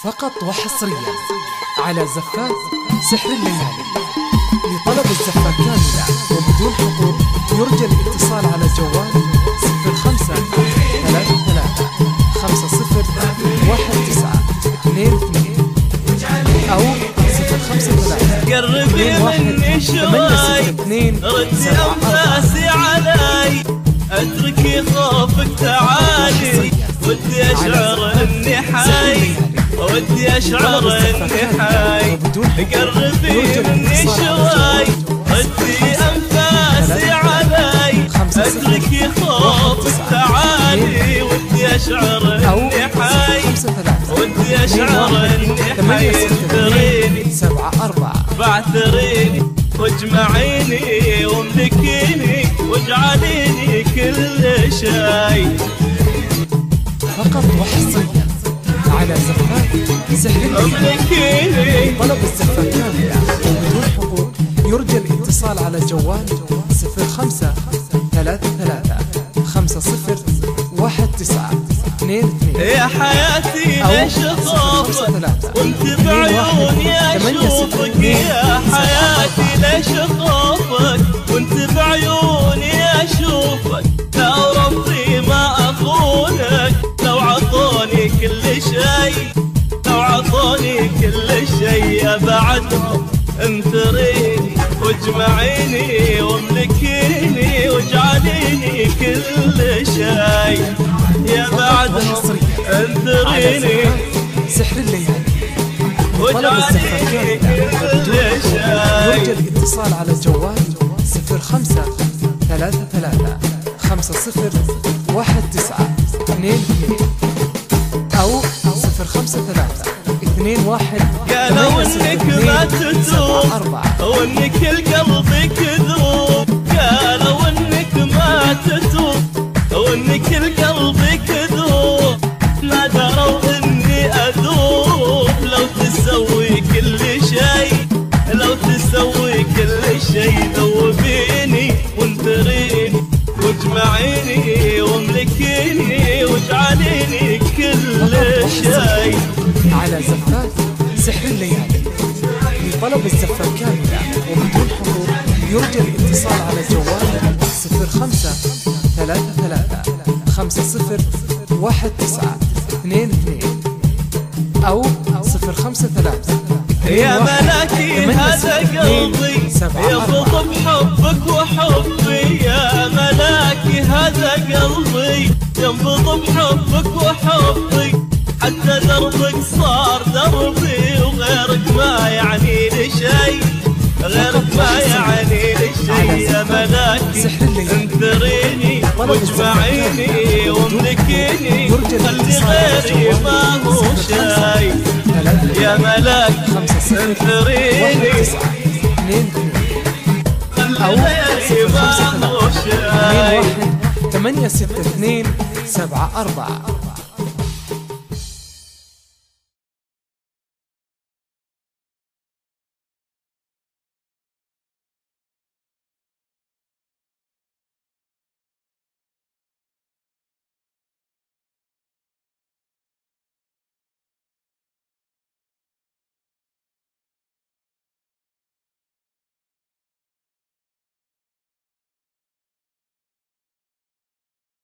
فقط وحصريا على زفات سحر الليالي. لطلب الزفات كاملة وبدون حقوق يرجى الاتصال على جوال 0533501922 أو 053 قربي مني شوي ردي أنفاسي علي اتركي خوفك تعالي ودي اشعر اني حي ودي اشعر اني حي قربي مني شوي ردي انفاسي علي اتركي خوفك تعالي ودي اشعر اني حي ودي اشعر اني حي انثريني بعثريني واجمعيني واملكيني واجعليني كل شيء. فقط وحصريا على زفات سحر الليالي. طلب الزفات كاملة وبدون حقوق يرجى الاتصال على جوال 0533501922 يا حياتي ليش خوفك وانت بعيوني اشوفك، يا حياتي ليش خوفك وانت بعيوني اشوفك، لو ربي ما اخونك لو عطوني كل شيء، لو عطوني كل شيء ابعدهم انثريني واجمعيني واملكيني واجعليني كل شيء، يا بعدهم انثريني سحر الليالي. طلب الزفات كاملة يرجى الاتصال على جوال 0533501922 أو 05321 قالوا انك ما تتوب وانك القلب كذوب، قالوا انك ما تتوب وانك القلب كذوب، ما دروا اني اذوب لو تسوي كل شيء، لو تسوي كل شيء ذوبيني وانثريني واجمعيني واملكيني واجعليني كل شيء. على زفات سحر الليالي. لطلب الزفات كاملة وبدون حقوق يرجى الاتصال على جوال 0533501922 أو 053 يا ملاكي هذا قلبي يخطب حبك وحبي، يا ملاكي هذا قلبي ينبض بحبك وحبي، حتى دربك صار دربي وغيرك ما يعني لي شيء، غيرك ما يعني لي شيء، يا ملاكي انثريني واجمعيني واملكيني خلي غيري ما هو شيء، يا ملاك انثريني أو غيري ما هو شيء. 86274